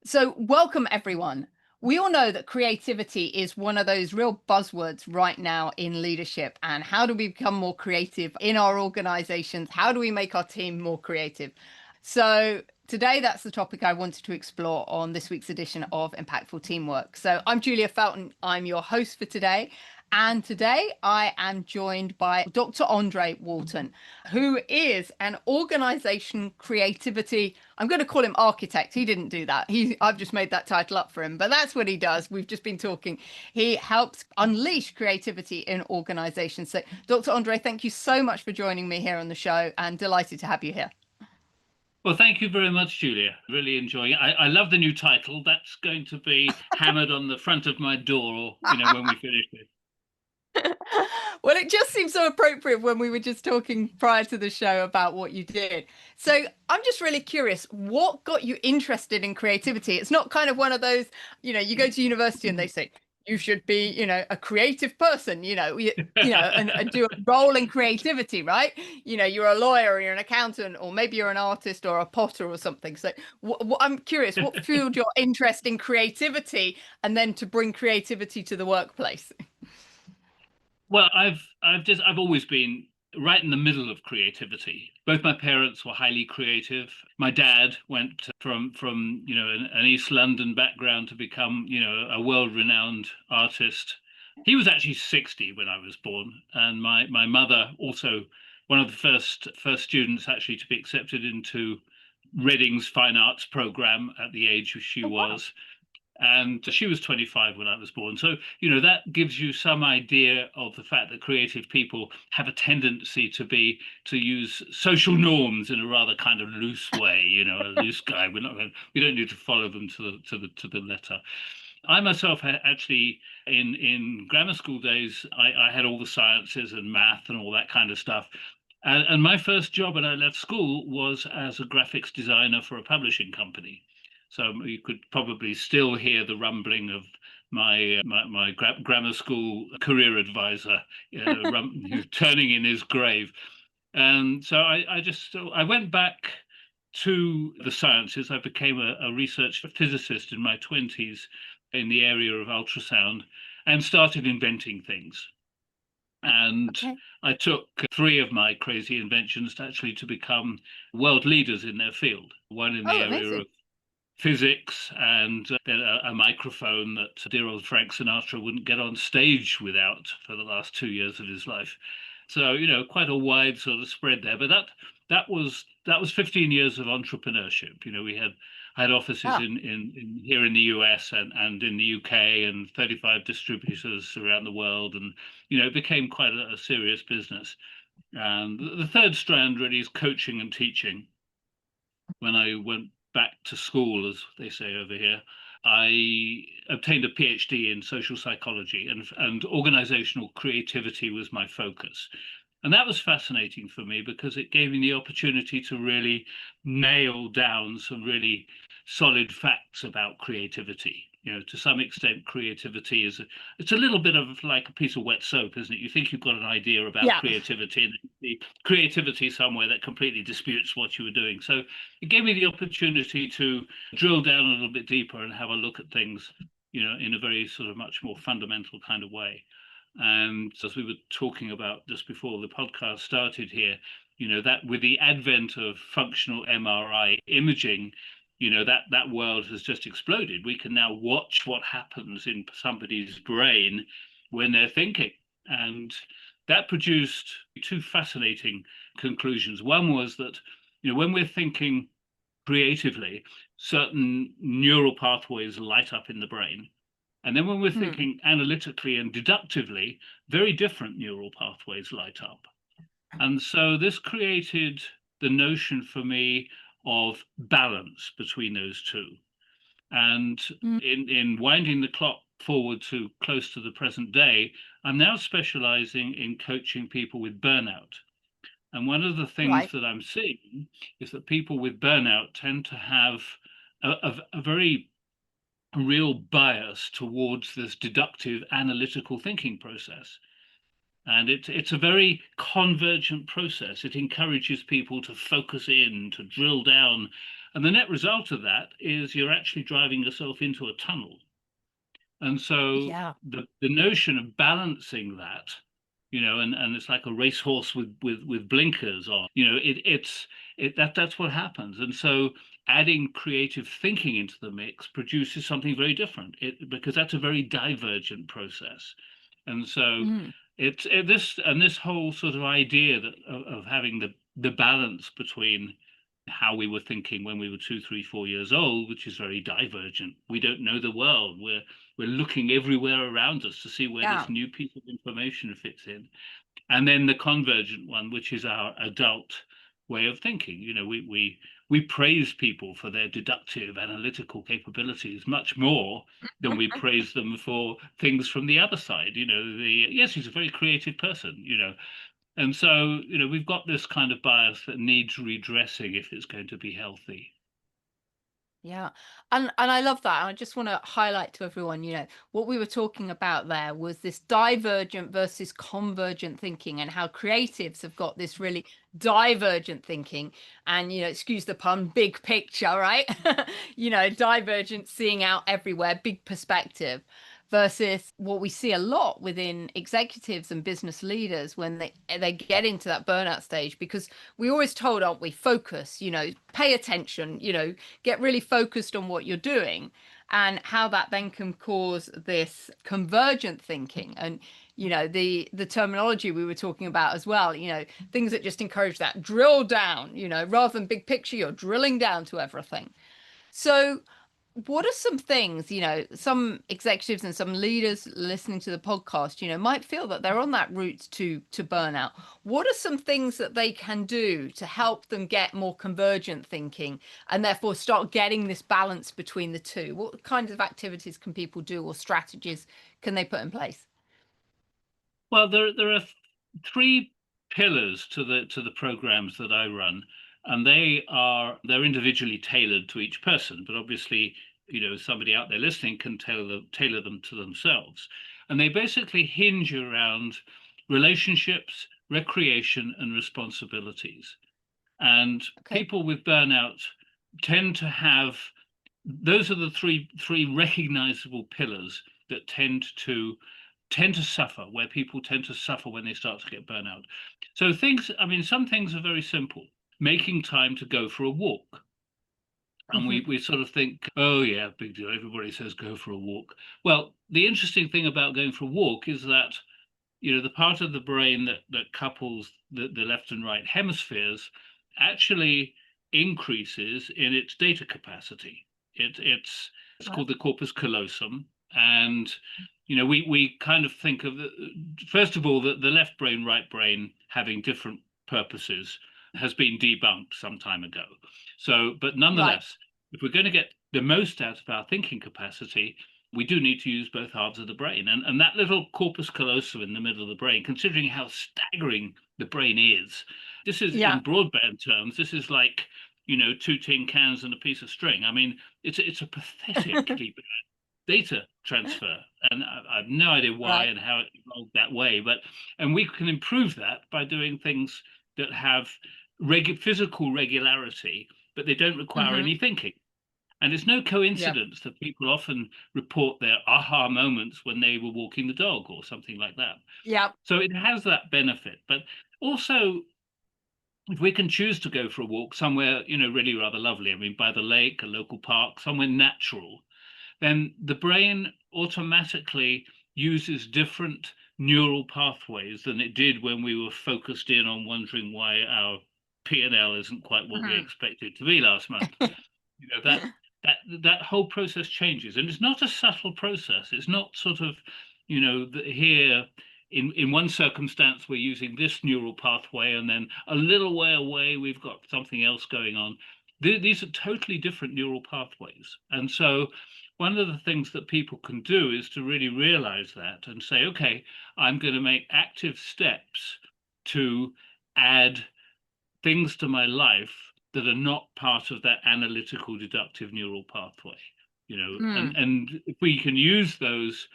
So, welcome everyone. We all know that creativity is one of those real buzzwords right now in leadership. And how do we become more creative in our organizations? How do we make our team more creative? So, today, that's the topic I wanted to explore on this week's edition of Impactful Teamwork. So, I'm Julia Felton. I'm your host for today. And today I am joined by Dr. Andre Walton, who is an organization creativity. I'm going to call him architect. He didn't do that. I've just made that title up for him, but that's what he does. We've just been talking. He helps unleash creativity in organizations. So, Dr. Andre, thank you so much for joining me here on the show, and delighted to have you here. Well, thank you very much, Julia. Really enjoying it. I love the new title. That's going to be hammered on the front of my door, when we finish it. Well, it just seems so appropriate when we were just talking prior to the show about what you did. So I'm just really curious, what got you interested in creativity? It's not kind of one of those, you go to university and they say, you should be, a creative person, and do a role in creativity, right? You're a lawyer or you're an accountant, or maybe you're an artist or a potter or something. So I'm curious, what fueled your interest in creativity and then to bring creativity to the workplace? Well, I've always been right in the middle of creativity. Both my parents were highly creative. My dad went from an East London background to become a world-renowned artist. He was actually 60 when I was born, and my mother also one of the first students actually to be accepted into Reading's fine arts program at the age she Oh, wow. was. And she was 25 when I was born. So, that gives you some idea of the fact that creative people have a tendency to use social norms in a rather kind of loose way, a loose guy. We don't need to follow them to the letter. I myself had actually in grammar school days, I had all the sciences and math and all that kind of stuff. And my first job when I left school was as a graphics designer for a publishing company. So you could probably still hear the rumbling of my grammar school career advisor turning in his grave. And so I went back to the sciences. I became a research physicist in my 20s in the area of ultrasound and started inventing things. And Okay. I took three of my crazy inventions to become world leaders in their field. One in the Oh, area amazing. of physics, and then a microphone that dear old Frank Sinatra wouldn't get on stage without for the last 2 years of his life. So quite a wide sort of spread there. But that was 15 years of entrepreneurship. I had offices Ah, in here in the US and in the UK and 35 distributors around the world, and it became quite a serious business. And the third strand really is coaching and teaching. When I went back to school, as they say over here, I obtained a PhD in social psychology, and organizational creativity was my focus. And that was fascinating for me because it gave me the opportunity to really nail down some really solid facts about creativity. To some extent, creativity it's a little bit of like a piece of wet soap, isn't it? You think you've got an idea about yeah. creativity, and the creativity somewhere that completely disputes what you were doing. So it gave me the opportunity to drill down a little bit deeper and have a look at things, in a very sort of much more fundamental kind of way. And as we were talking about just before the podcast started here, that with the advent of functional MRI imaging, that world has just exploded. We can now watch what happens in somebody's brain when they're thinking. And that produced two fascinating conclusions. One was that, when we're thinking creatively, certain neural pathways light up in the brain. And then when we're Hmm. thinking analytically and deductively, very different neural pathways light up. And so this created the notion for me of balance between those two. And Mm. in winding the clock forward to close to the present day, I'm now specializing in coaching people with burnout. And one of the things Right. that I'm seeing is that people with burnout tend to have a very real bias towards this deductive analytical thinking process. And it's a very convergent process. It encourages people to focus in, to drill down. And the net result of that is you're actually driving yourself into a tunnel. And so Yeah. the notion of balancing that, and it's like a racehorse with blinkers on, that's what happens. And so adding creative thinking into the mix produces something very different, because that's a very divergent process. And so Mm. this whole sort of idea of having the balance between how we were thinking when we were 2, 3, 4 years old, which is very divergent. We don't know the world. We're looking everywhere around us to see where Yeah. this new piece of information fits in. And then the convergent one, which is our adult way of thinking. We praise people for their deductive analytical capabilities much more than we praise them for things from the other side. Yes, he's a very creative person, and so, we've got this kind of bias that needs redressing if it's going to be healthy. Yeah. And I love that. I just want to highlight to everyone, what we were talking about there was this divergent versus convergent thinking, and how creatives have got this really divergent thinking and, excuse the pun, big picture, right? Divergent, seeing out everywhere, big perspective, versus what we see a lot within executives and business leaders when they get into that burnout stage, because we always told, aren't we, focus, pay attention, get really focused on what you're doing, and how that then can cause this convergent thinking. And the terminology we were talking about as well, things that just encourage that drill down, rather than big picture, you're drilling down to everything. So what are some things, some executives and some leaders listening to the podcast, might feel that they're on that route to burnout? What are some things that they can do to help them get more convergent thinking, and therefore start getting this balance between the two? What kinds of activities can people do, or strategies can they put in place? Well, there are three pillars to the programs that I run, and they're individually tailored to each person. But obviously, somebody out there listening can tailor them to themselves, and they basically hinge around relationships, recreation, and responsibilities. And Okay. people with burnout tend to have those are the three recognizable pillars that tend to suffer, where people tend to suffer when they start to get burnout. So some things are very simple. Making time to go for a walk. And Hmm. we sort of think, oh yeah, big deal. Everybody says go for a walk. Well, the interesting thing about going for a walk is that, the part of the brain that couples the left and right hemispheres actually increases in its data capacity. It's Right. called the corpus callosum, and we kind of think of first of all, the left brain, right brain having different purposes has been debunked some time ago. So, but Right. nonetheless, if we're going to get the most out of our thinking capacity, we do need to use both halves of the brain. And that little corpus callosum in the middle of the brain, considering how staggering the brain is, this is Yeah. in broadband terms, this is like, two tin cans and a piece of string. I mean, it's a pathetically data transfer, and I have no idea why Right. and how it evolved that way. And we can improve that by doing things that have physical regularity, but they don't require Hmm. any thinking. And it's no Yeah. coincidence that people often report their aha moments when they were walking the dog or something like that. Yeah. So it has that benefit. But also, if we can choose to go for a walk somewhere, really rather lovely, I mean, by the lake, a local park, somewhere natural, then the brain automatically uses different neural pathways than it did when we were focused in on wondering why our P&L isn't quite what we Hmm. expected to be last month. That whole process changes, and it's not a subtle process. It's not sort of, here in one circumstance we're using this neural pathway, and then a little way away we've got something else going on. These are totally different neural pathways, and so one of the things that people can do is to really realize that and say, okay, I'm going to make active steps to add things to my life that are not part of that analytical deductive neural pathway, and Mm. if we can use those,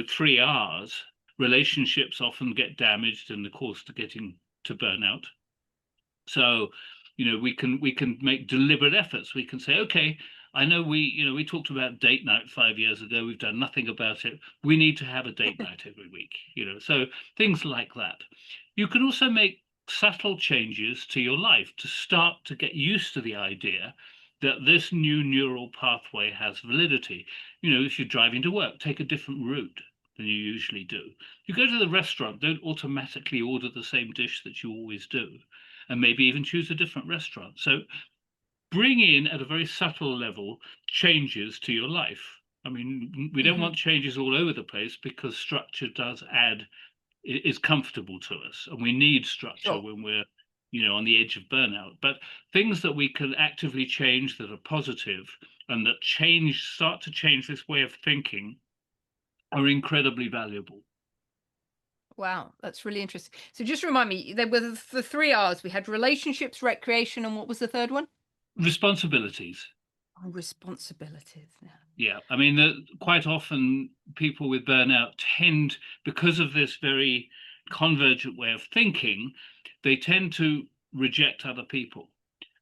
three R's, relationships often get damaged in the course to getting to burnout. So we can make deliberate efforts. We can say, okay, I know we talked about date night 5 years ago. We've done nothing about it. We need to have a date night every week. So things like that. You can also make subtle changes to your life to start to get used to the idea that this new neural pathway has validity. If you're driving to work, take a different route than you usually do. You go to the restaurant, don't automatically order the same dish that you always do, and maybe even choose a different restaurant. So bring in at a very subtle level changes to your life. I mean, we don't Hmm. want changes all over the place because structure does add, is comfortable to us, and we need structure Sure. when we're on the edge of burnout. But things that we can actively change that are positive and that start to change this way of thinking are incredibly valuable. Wow, that's really interesting. So just remind me, there were the three R's. We had relationships, recreation, and what was the third one? Responsibilities. Oh, responsibilities. Yeah. Yeah, I mean, quite often people with burnout tend, because of this very convergent way of thinking, they tend to reject other people.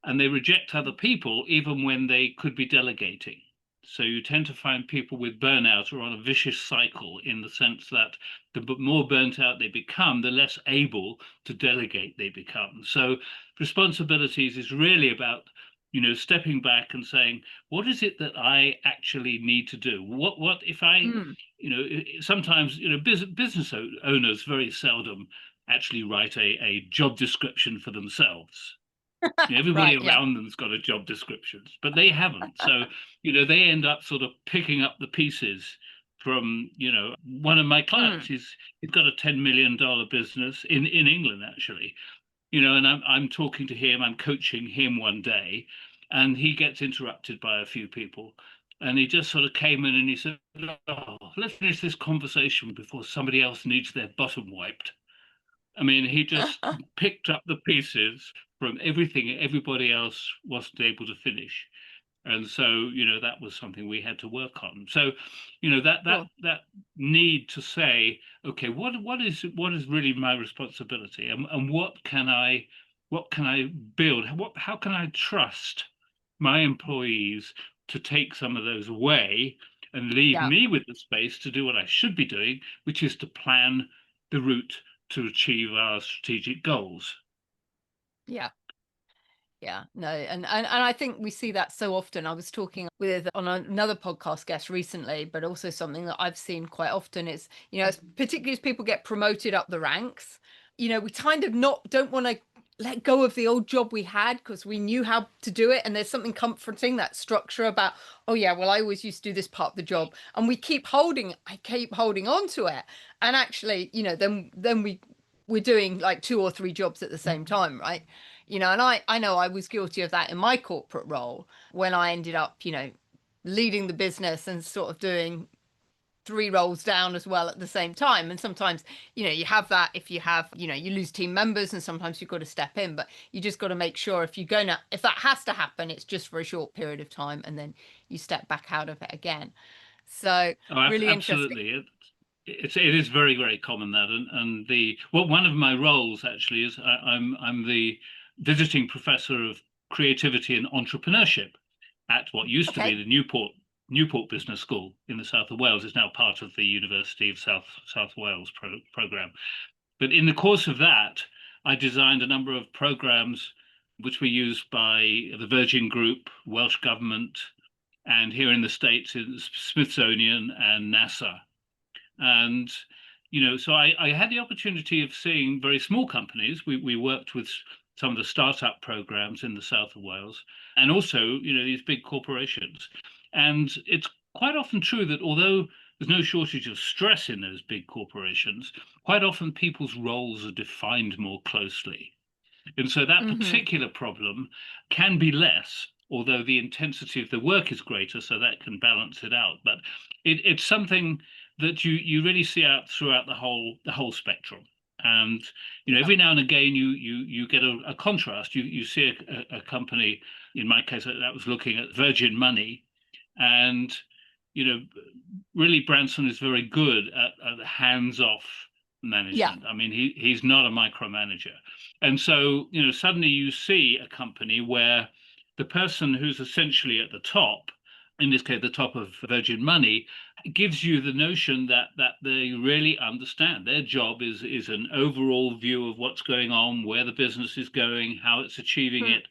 And they reject other people even when they could be delegating. So you tend to find people with burnout are on a vicious cycle in the sense that the more burnt out they become, the less able to delegate they become. So responsibilities is really about stepping back and saying, what is it that I actually need to do? What if I, Mm. sometimes business owners very seldom actually write a job description for themselves. Everybody Right. Yeah. around them's got a job descriptions, but they haven't. So, they end up sort of picking up the pieces from, one of my clients. Mm. He's got a $10 million business in England, actually. And I'm talking to him, I'm coaching him one day, and he gets interrupted by a few people. And he just sort of came in and he said, "Oh, let's finish this conversation before somebody else needs their bottom wiped." I mean, he just picked up the pieces from everything everybody else wasn't able to finish. And so, that was something we had to work on. So, that that Sure. that need to say, okay, what is really my responsibility, and what can I build? How can I trust my employees to take some of those away and leave Yeah. me with the space to do what I should be doing, which is to plan the route to achieve our strategic goals. Yeah. Yeah, no, and I think we see that so often. I was talking with on another podcast guest recently, but also something that I've seen quite often is, particularly as people get promoted up the ranks, we kind of not don't want to let go of the old job we had because we knew how to do it, and there's something comforting that structure about, oh yeah, well I always used to do this part of the job, and I keep holding on to it, and actually, then we're doing like two or three jobs at the same time, right? And I know I was guilty of that in my corporate role when I ended up, leading the business and sort of doing three roles down as well at the same time. And sometimes, you have that if you have, you lose team members and sometimes you've got to step in, but you just got to make sure if that has to happen, it's just for a short period of time and then you step back out of it again. So Oh, really interesting. absolutely. It is very, very common that, and one of my roles actually is I'm the visiting professor of creativity and entrepreneurship at what used to be Okay. the Newport Business School in the south of Wales. Is now part of the University of South Wales program. But in the course of that, I designed a number of programs which were used by the Virgin Group, Welsh government, and here in the States, in Smithsonian and NASA. And so I had the opportunity of seeing very small companies. We worked with some of the startup programs in the south of Wales, and also these big corporations. And it's quite often true that although there's no shortage of stress in those big corporations, quite often people's roles are defined more closely. And so that Hmm. particular problem can be less, although the intensity of the work is greater, so that can balance it out. But it's something that you really see out throughout the whole spectrum. And Yeah. every now and again you get a contrast. You see a company, in my case, that was looking at Virgin Money, and you know really Branson is very good at hands off Yeah. management. I mean, he's not a micromanager. And so, suddenly you see a company where the person who's essentially at the top, in this case, the top of Virgin Money, gives you the notion that they really understand. Their job is an overall view of what's going on, where the business is going, how it's achieving Hmm. it.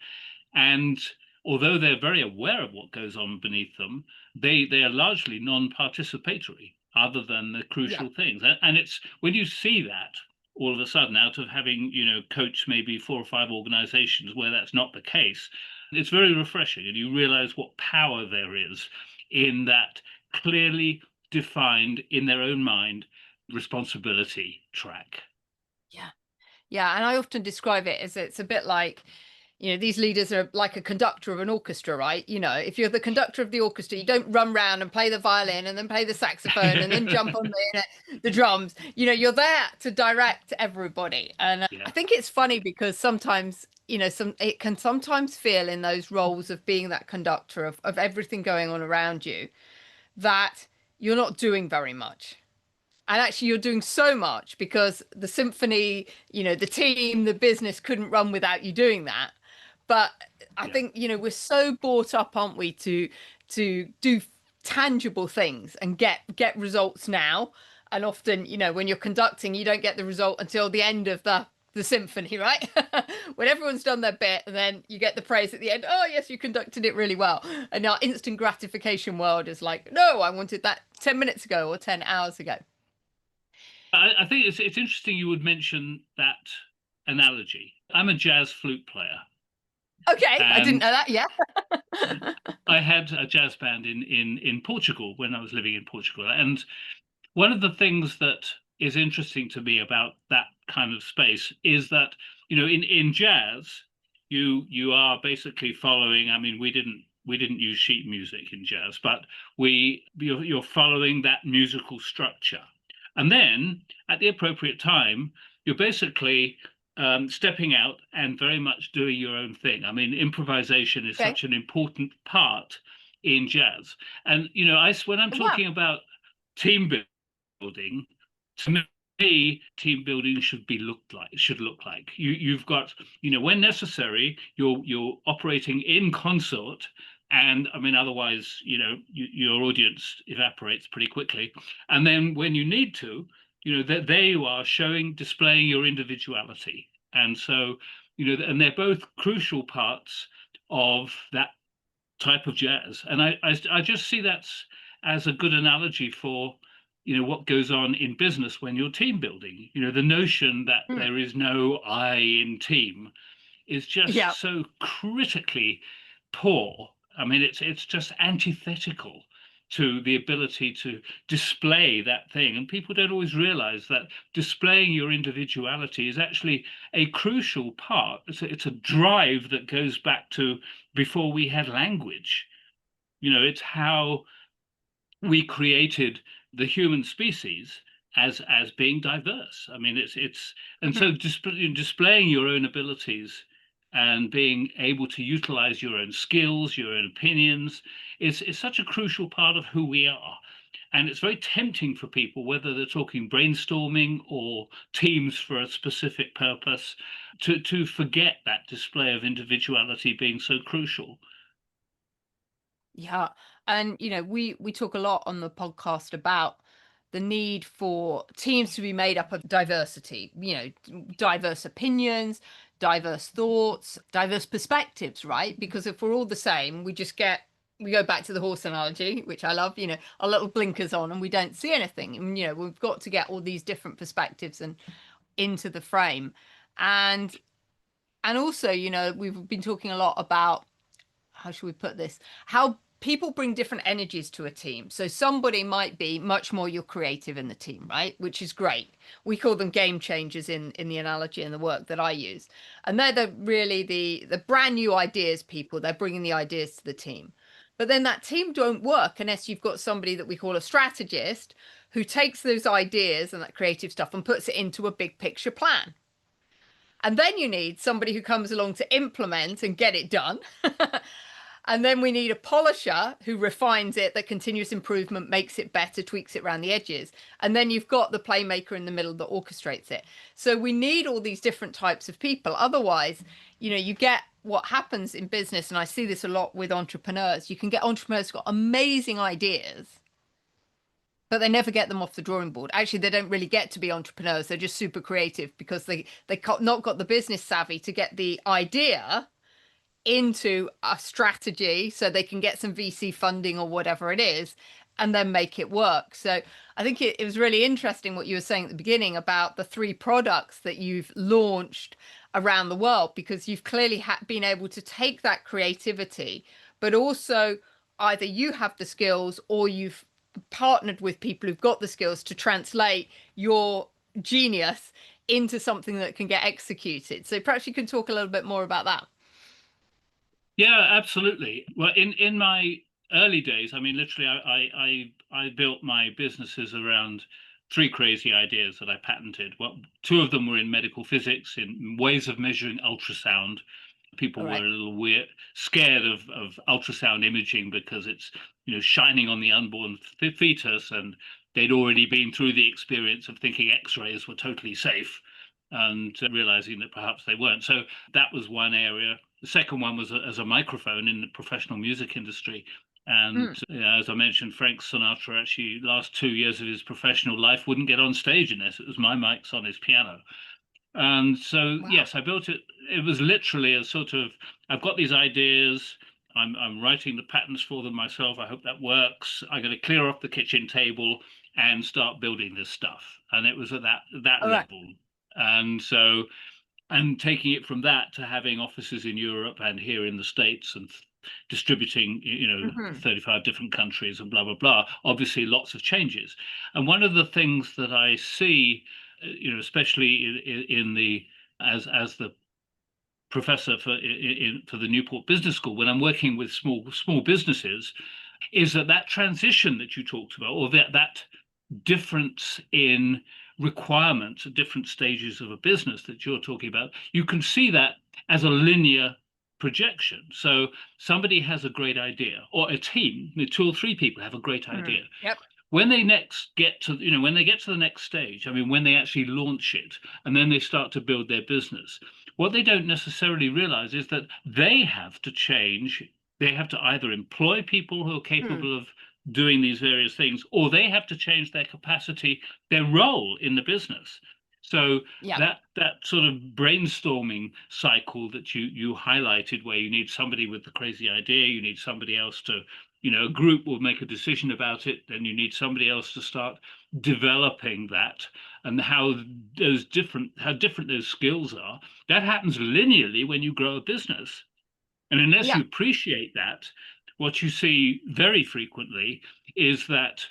And although they're very aware of what goes on beneath them, they are largely non-participatory, other than the Yeah. crucial things. And it's when you see that all of a sudden, out of having coached maybe 4 or 5 organizations where that's not the case, it's very refreshing, and you realize what power there is in that clearly defined, in their own mind, responsibility track. Yeah. Yeah. And I often describe it as it's a bit like, these leaders are like a conductor of an orchestra, right? If you're the conductor of the orchestra, you don't run around and play the violin and then play the saxophone and then jump on the drums. You're there to direct everybody. And I Yeah, think it's funny because sometimes, it can sometimes feel in those roles of being that conductor of everything going on around you that you're not doing very much. And actually, you're doing so much because the symphony, the team, the business couldn't run without you doing that. But I yeah. think, we're so brought up, aren't we, to do tangible things and get results now. And often, when you're conducting, you don't get the result until the end of the symphony, right? When everyone's done their bit, and then you get the praise at the end. Oh, yes, you conducted it really well. And our instant gratification world is like, no, I wanted that 10 minutes ago or 10 hours ago. I think it's interesting you would mention that analogy. I'm a jazz flute player, Okay, I didn't and know that. Yeah. I had a jazz band in Portugal when I was living in Portugal. And one of the things that is interesting to me about that kind of space is that, in jazz, you are basically following. I mean, we didn't use sheet music in jazz, but you're following that musical structure. And then at the appropriate time, you're basically stepping out and very much doing your own thing. I mean, improvisation is Okay. such an important part in jazz. And when I'm Oh, wow. talking about team building, to me, team building should look like you've got, when necessary, you're operating in consort. And I mean, otherwise, your audience evaporates pretty quickly. And then when you need to, that there you are displaying your individuality. And so, and they're both crucial parts of that type of jazz. And I just see that as a good analogy for, what goes on in business when you're team building. The notion that Hmm. there is no I in team is Yeah. just so critically poor. I mean, it's just antithetical to the ability to display that thing. And people don't always realize that displaying your individuality is actually a crucial part. It's a drive that goes back to before we had language. It's how we created the human species as being diverse. I mean, it's and Hmm. so displaying your own abilities and being able to utilize your own skills, your own opinions, is such a crucial part of who we are. And it's very tempting for people, whether they're talking brainstorming or teams for a specific purpose, to forget that display of individuality being so crucial. Yeah. And we talk a lot on the podcast about the need for teams to be made up of diversity, diverse opinions, diverse thoughts, diverse perspectives, right? Because if we're all the same, we go back to the horse analogy, which I love, our little blinkers on and we don't see anything. And we've got to get all these different perspectives and into the frame. And also, we've been talking a lot about, how should we put this? How people bring different energies to a team. So somebody might be much more your creative in the team, right? Which is great. We call them game changers in the analogy and the work that I use. And they're the brand new ideas people. They're bringing the ideas to the team. But then that team don't work unless you've got somebody that we call a strategist who takes those ideas and that creative stuff and puts it into a big picture plan. And then you need somebody who comes along to implement and get it done. And then we need a polisher who refines it, that continuous improvement makes it better, tweaks it around the edges. And then you've got the playmaker in the middle that orchestrates it. So we need all these different types of people. Otherwise, you get what happens in business, and I see this a lot with entrepreneurs. You can get entrepreneurs who've got amazing ideas, but they never get them off the drawing board. Actually, they don't really get to be entrepreneurs. They're just super creative because they not got the business savvy to get the idea into a strategy so they can get some VC funding or whatever it is, and then make it work. So I think it was really interesting what you were saying at the beginning about the 3 products that you've launched around the world, because you've clearly been able to take that creativity, but also either you have the skills or you've partnered with people who've got the skills to translate your genius into something that can get executed. So perhaps you can talk a little bit more about that. Yeah, absolutely. Well, in my early days, I mean, literally, I built my businesses around 3 crazy ideas that I patented. Well, 2 of them were in medical physics, in ways of measuring ultrasound. People All were right. a little weird, scared of ultrasound imaging because it's shining on the unborn fetus, and they'd already been through the experience of thinking X-rays were totally safe, and realizing that perhaps they weren't. So that was one area. The second one was as a microphone in the professional music industry. And Mm. as I mentioned, Frank Sinatra actually last 2 years of his professional life wouldn't get on stage unless it was my mics on his piano. And so, Wow. yes, I built it. It was literally a sort of, I've got these ideas. I'm writing the patterns for them myself. I hope that works. I'm going to clear off the kitchen table and start building this stuff. And it was at that All right. level. And so, and taking it from that to having offices in Europe and here in the States, and distributing, Mm-hmm. 35 different countries and blah, blah, blah. Obviously, lots of changes. And one of the things that I see, especially in the as the professor for the Newport Business School, when I'm working with small businesses, is that transition that you talked about, or that difference in requirements at different stages of a business that you're talking about, you can see that as a linear projection. So somebody has a great idea, or a team, 2 or 3 people have a great Mm. idea. Yep. When they next get to, when they get to the next stage, I mean, when they actually launch it and then they start to build their business, what they don't necessarily realize is that they have to change. They have to either employ people who are Mm. capable of doing these various things, or they have to change their capacity, their role in the business. So Yeah. that sort of brainstorming cycle that you highlighted, where you need somebody with the crazy idea, you need somebody else to, a group will make a decision about it, then you need somebody else to start developing that, and how different those skills are. That happens linearly when you grow a business. And unless Yeah. you appreciate that, what you see very frequently is that,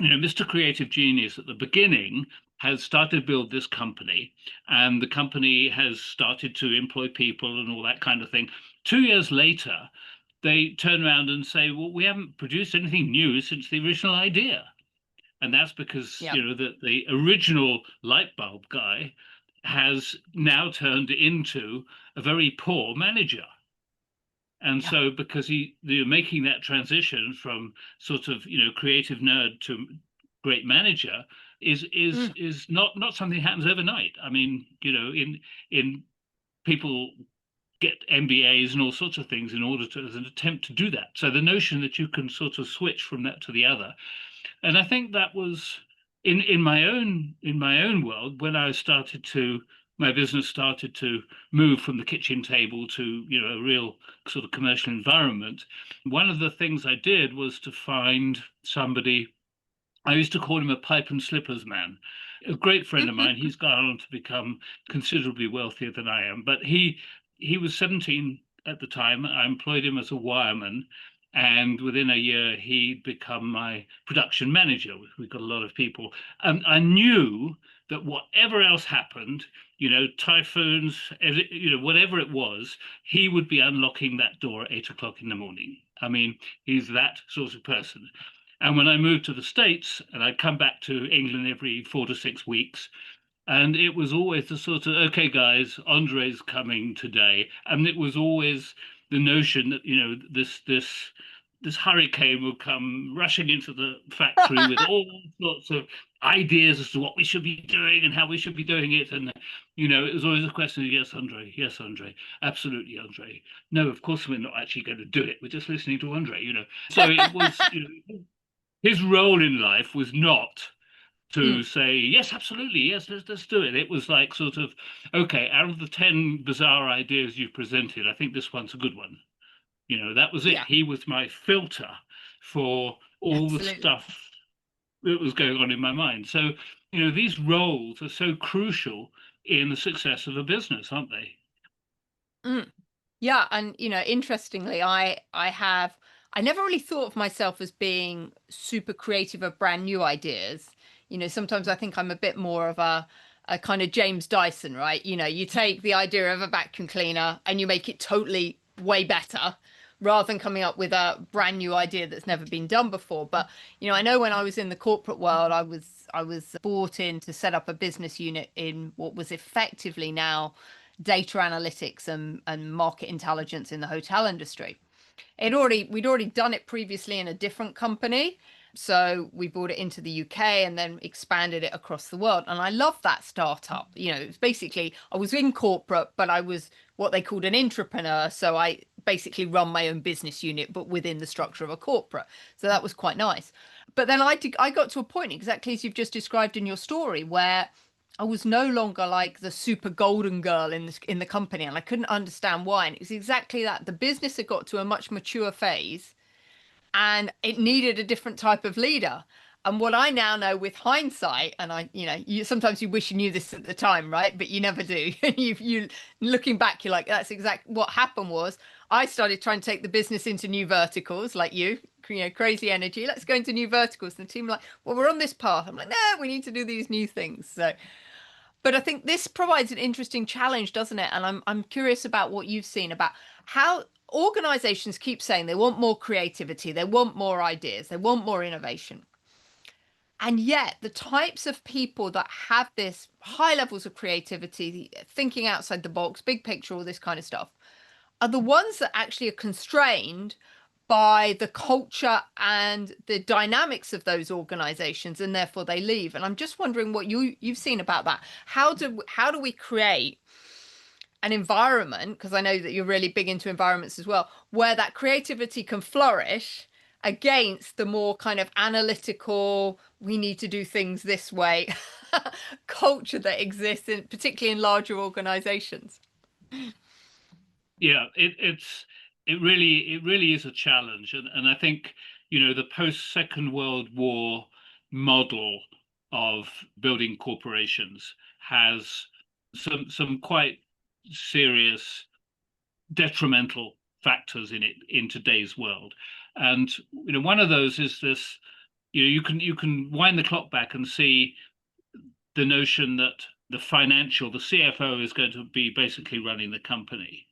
Mr. Creative Genius at the beginning has started to build this company, and the company has started to employ people and all that kind of thing. 2 years later, they turn around and say, well, we haven't produced anything new since the original idea. And that's because, Yeah. the original light bulb guy has now turned into a very poor manager. And Yeah. so, because they're making that transition from sort of, creative nerd to great manager is is Mm. is not something that happens overnight. I mean, in people get MBAs and all sorts of things in order to, as an attempt to do that. So the notion that you can sort of switch from that to the other, and I think that was in my own world, when I started to my business started to move from the kitchen table to, a real sort of commercial environment. One of the things I did was to find somebody. I used to call him a pipe and slippers man. A great friend of mine. He's gone on to become considerably wealthier than I am. But he was 17 at the time. I employed him as a wireman, and within a year he'd become my production manager. We've got a lot of people, and I knew that whatever else happened, typhoons, whatever it was, he would be unlocking that door at 8 o'clock in the morning. I mean, he's that sort of person. And when I moved to the States, and I'd come back to England every 4 to 6 weeks, and it was always the sort of, okay, guys, Andre's coming today. And it was always the notion that, this hurricane will come rushing into the factory with all sorts of ideas as to what we should be doing and how we should be doing it. And, it was always a question of, yes, Andre, absolutely, Andre. No, of course we're not actually going to do it. We're just listening to Andre. So it was, his role in life was not to say, yes, absolutely, yes, let's do it. It was like sort of, okay, out of the 10 bizarre ideas you've presented, I think this one's a good one. That was it. Yeah, He was my filter for all the absolutely. stuff that was going on in my mind. So, these roles are so crucial in the success of a business, aren't they? Mm. Yeah, and interestingly, I never really thought of myself as being super creative of brand new ideas. Sometimes I think I'm a bit more of a kind of James Dyson, right? You take the idea of a vacuum cleaner and you make it totally way better rather than coming up with a brand new idea that's never been done before. But I know when I was in the corporate world, I was brought in to set up a business unit in what was effectively now data analytics and market intelligence in the hotel industry. We'd already done it previously in a different company. So we brought it into the UK and then expanded it across the world. And I love that startup. It's basically, I was in corporate, but I was what they called an entrepreneur. So I basically run my own business unit, but within the structure of a corporate. So that was quite nice. But then I got to a point, exactly as you've just described in your story, where I was no longer like the super golden girl in the company, and I couldn't understand why. And it was exactly that. The business had got to a much mature phase, and it needed a different type of leader. And what I now know with hindsight, and sometimes you wish you knew this at the time, right? But you never do. You looking back, you're like, that's exactly what happened. Was I started trying to take the business into new verticals, like crazy energy. Let's go into new verticals. And the team were like, well, we're on this path. I'm like, no, we need to do these new things. So but I think this provides an interesting challenge, doesn't it? And I'm curious about what you've seen about how organizations keep saying they want more creativity, they want more ideas, they want more innovation. And yet the types of people that have this high levels of creativity, thinking outside the box, big picture, all this kind of stuff, are the ones that actually are constrained by the culture and the dynamics of those organizations, and therefore they leave. And I'm just wondering what you've seen about that. How do we create an environment, because I know that you're really big into environments as well, where that creativity can flourish against the more kind of analytical, we need to do things this way culture that exists in particularly in larger organizations? Yeah, it really is a challenge, and I think the post Second World War model of building corporations has some quite serious detrimental factors in it in today's world. And one of those is this. You can wind the clock back and see the notion that the CFO is going to be basically running the company,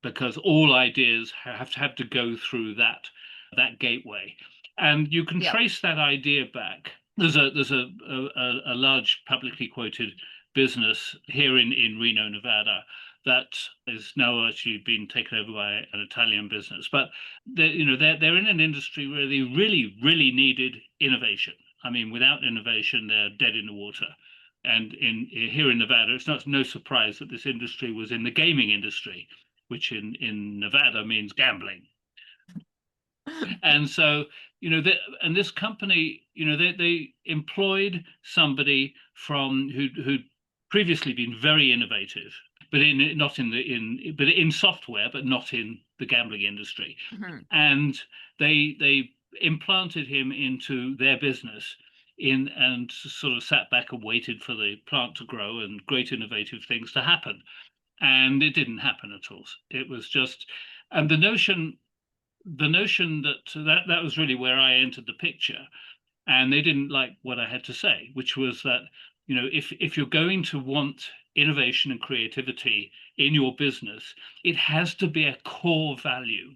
because all ideas have to go through that gateway, and you can Yeah. trace that idea back. There's a large publicly quoted business here in Reno, Nevada, that is now actually been taken over by an Italian business, but they're in an industry where they really needed innovation. I mean, without innovation, they're dead in the water. And here in Nevada, it's no surprise that this industry was in the gaming industry, which in Nevada means gambling. And so, and this company, they employed somebody who'd previously been very innovative, but but in software, but not in the gambling industry. Mhm. And they implanted him into their business and sort of sat back and waited for the plant to grow and great innovative things to happen. And it didn't happen at all. It was just, and the notion that was really where I entered the picture, and they didn't like what I had to say, which was that if you're going to want innovation and creativity in your business, it has to be a core value.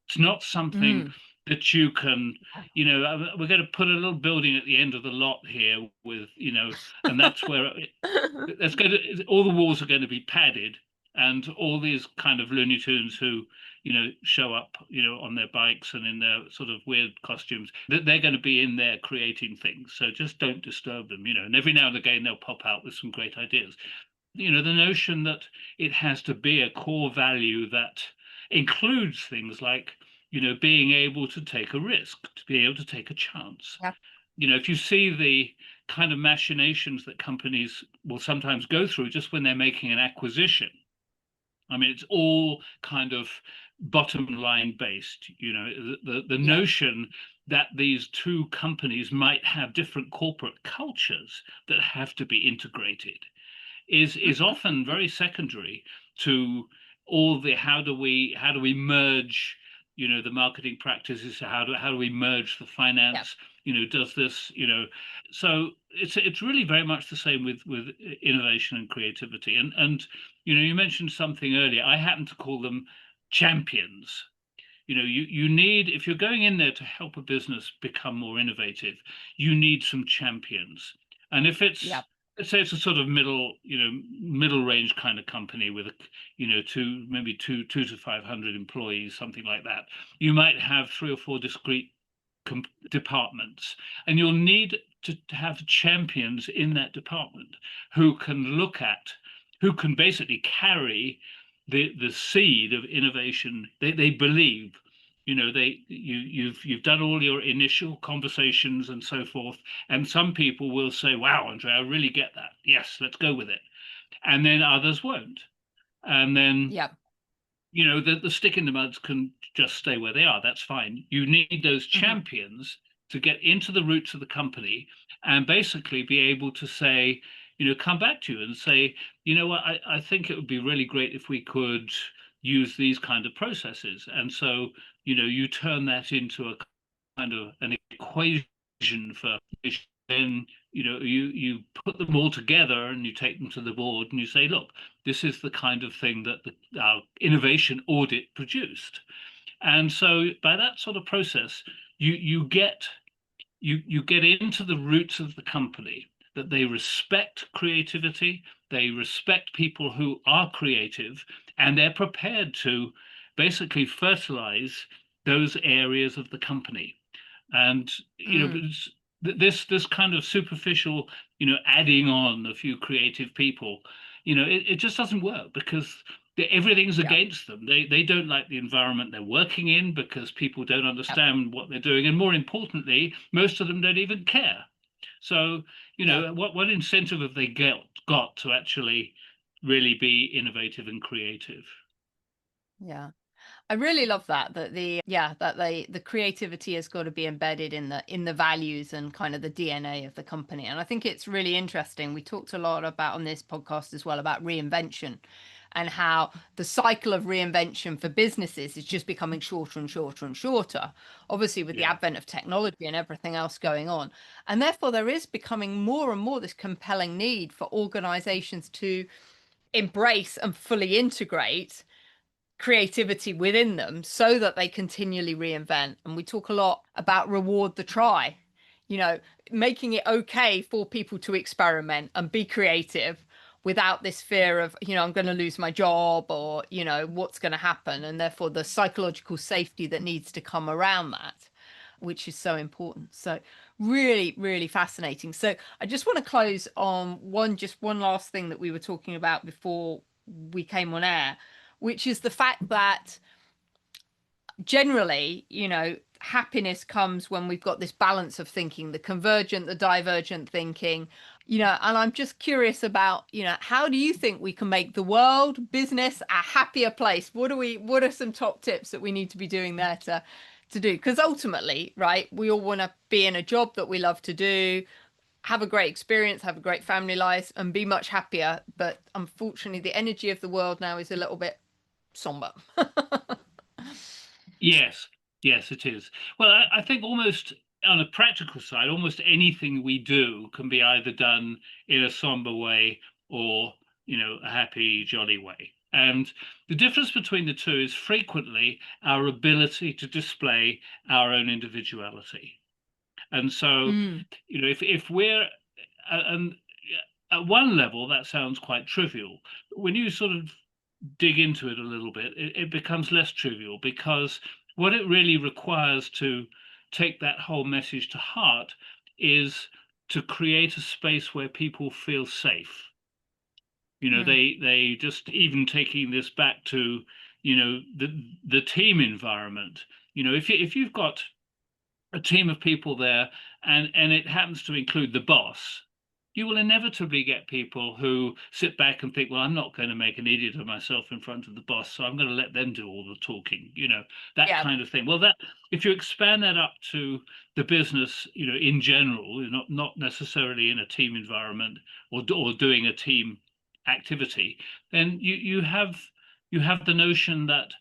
It's not something Mm. that you can, we're going to put a little building at the end of the lot here with, and that's where all the walls are going to be padded, and all these kind of Looney Tunes who show up, on their bikes and in their sort of weird costumes, that they're going to be in there creating things. So just don't disturb them, and every now and again they'll pop out with some great ideas. The notion that it has to be a core value that includes things like, being able to take a risk, to be able to take a chance. Yeah. If you see the kind of machinations that companies will sometimes go through just when they're making an acquisition, I mean, it's all kind of bottom line based, the Yeah. notion that these two companies might have different corporate cultures that have to be integrated is often very secondary to all the how do we merge, the marketing practices, how do we merge the Yeah. finance, does this, so it's really very much the same with innovation and creativity. And you mentioned something earlier. I happen to call them champions. You need, if you're going in there to help a business become more innovative, you need some champions. And if Yeah. it's, let's say it's a sort of middle range kind of company with maybe two to 500 employees, something like that, you might have three or four discrete departments, and you'll need to have champions in that department who can basically carry the seed of innovation. They believe, you've done all your initial conversations and so forth, and some people will say, wow, Andre, I really get that, yes, let's go with it. And then others won't. And then Yeah. the stick in the muds can just stay where they are. That's fine. You need those Hmm. champions to get into the roots of the company and basically be able to say, come back to you and say, what, I think it would be really great if we could use these kind of processes. And so, you turn that into a kind of an equation for, then you put them all together and you take them to the board and you say, look, this is the kind of thing that our innovation audit produced. And so by that sort of process, you get into the roots of the company, that they respect creativity, they respect people who are creative, and they're prepared to basically fertilize those areas of the company. And Mm. this kind of superficial, adding on a few creative people, it just doesn't work, because everything's Yeah. against them. They don't like the environment they're working in because people don't Yeah. understand what they're doing, and more importantly, most of them don't even care. So Yeah. what incentive have they got to actually really be innovative and creative? Yeah. I really love that the creativity has got to be embedded in the values and kind of the DNA of the company. And I think it's really interesting. We talked a lot about on this podcast as well about reinvention and how the cycle of reinvention for businesses is just becoming shorter and shorter and shorter, obviously with the Yeah. advent of technology and everything else going on. And therefore there is becoming more and more this compelling need for organizations to embrace and fully integrate creativity within them so that they continually reinvent. And we talk a lot about reward the try, you know, making it okay for people to experiment and be creative without this fear of, I'm going to lose my job or, what's going to happen. And therefore the psychological safety that needs to come around that, which is so important. So really, really fascinating. So I just want to close on one last thing that we were talking about before we came on air, which is the fact that generally, happiness comes when we've got this balance of thinking, the convergent, the divergent thinking, and I'm just curious about, how do you think we can make the world, business a happier place? What are some top tips that we need to be doing there to do? Because ultimately, right, we all want to be in a job that we love to do, have a great experience, have a great family life, and be much happier. But unfortunately, the energy of the world now is a little bit somber. Yes, yes, it is. Well, I think almost on a practical side, almost anything we do can be either done in a somber way or, a happy, jolly way. And the difference between the two is frequently our ability to display our own individuality. And so, Mm. if we're, and at one level, that sounds quite trivial. When you sort of dig into it a little bit, it becomes less trivial, because what it really requires to take that whole message to heart is to create a space where people feel safe. Mm. They just, even taking this back to, the team environment. If you've got a team of people there, and it happens to include the boss, you will inevitably get people who sit back and think, well, I'm not going to make an idiot of myself in front of the boss, so I'm going to let them do all the talking, that Yeah. kind of thing. Well, that, if you expand that up to the business, in general, not necessarily in a team environment, or doing a team activity, then you have the notion that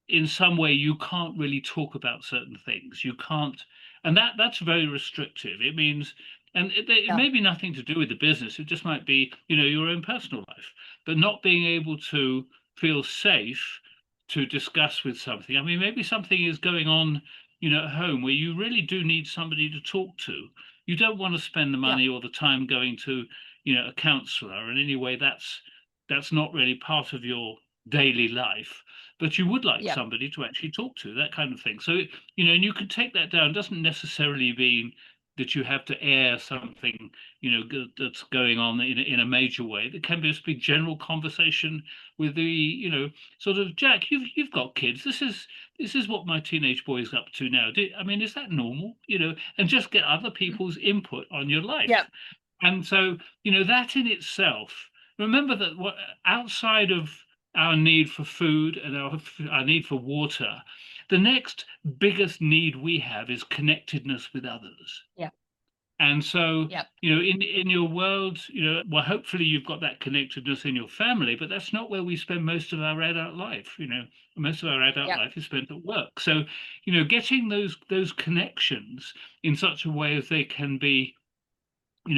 in some way you can't really talk about certain things. You can't, and that's very restrictive. It means, and it Yeah. may be nothing to do with the business. It just might be, your own personal life, but not being able to feel safe to discuss with something. I mean, maybe something is going on, at home, where you really do need somebody to talk to. You don't want to spend the Yeah. money or the time going to, a counselor, and anyway, that's not really part of your daily life, but you would like Yeah. somebody to actually talk to, that kind of thing. So, and you can take that down. It doesn't necessarily mean that you have to air something, that's going on in a major way. There can be just be general conversation with the, sort of, Jack, you've got kids. This is what my teenage boy is up to now. I mean, is that normal? And just get other people's input on your Yeah. life. And so, that in itself, remember that what, outside of our need for food and our need for water, the next biggest need we have is connectedness with others. Yeah. And so, Yeah. in your world, well, hopefully you've got that connectedness in your family, but that's not where we spend most of our adult life. Most of our adult Yeah. life is spent at work. So, getting those connections in such a way as they can be,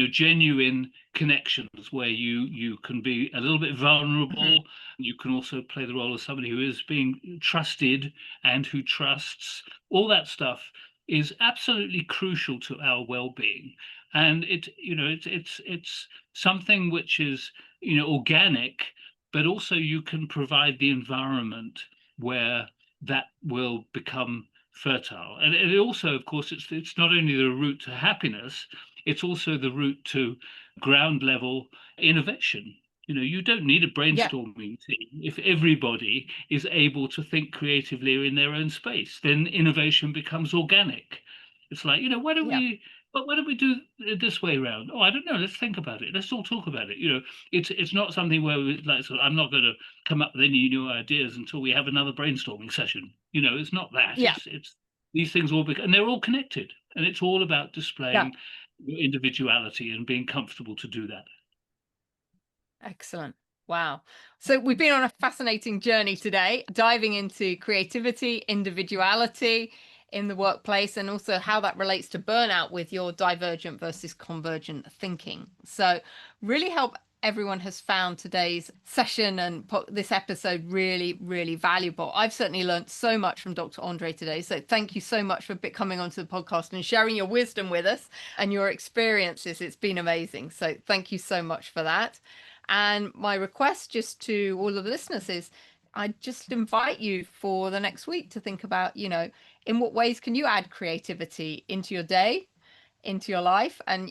genuine connections, where you can be a little bit Mhm. vulnerable. You can also play the role of somebody who is being trusted and who trusts. All that stuff is absolutely crucial to our well-being, and it's something which is, organic, but also you can provide the environment where that will become fertile. And it also, of course, it's not only the route to happiness, it's also the route to ground level innovation. You don't need a Yeah. brainstorming team. If everybody is able to think creatively in their own space, then innovation becomes organic. It's like, why don't Yeah. we, but why don't we do it this way around? Oh, I don't know. Let's think about it. Let's all talk about it. It's not something where we, like, so I'm not going to come up with any new ideas until we have another brainstorming session. It's not that. Yeah. It's these things all and they're all connected, and it's all about Yeah. displaying your individuality and being comfortable to do that. Excellent. Wow. So we've been on a fascinating journey today, diving into creativity, individuality in the workplace, and also how that relates to burnout with your divergent versus convergent thinking. So really hope everyone has found today's session and this episode really, really valuable. I've certainly learned so much from Dr. Andre today. So thank you so much for coming onto the podcast and sharing your wisdom with us and your experiences. It's been amazing. So thank you so much for that. And my request just to all of the listeners is I just invite you for the next week to think about, in what ways can you add creativity into your day, into your life, and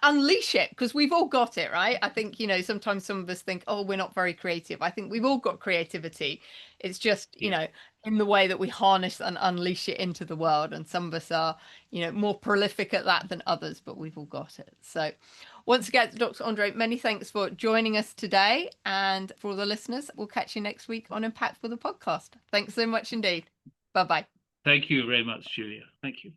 unleash it, because we've all got it, right? I think sometimes some of us think, oh, we're not very creative. I think we've all got creativity. It's just Yeah. in the way that we harness and unleash it into the world, and some of us are more prolific at that than others, but we've all got it. So once again, Dr. Andre, many thanks for joining us today, and for all the listeners, we'll catch you next week on Impactful the podcast. Thanks so much indeed. Bye bye. Thank you very much, Julia. Thank you.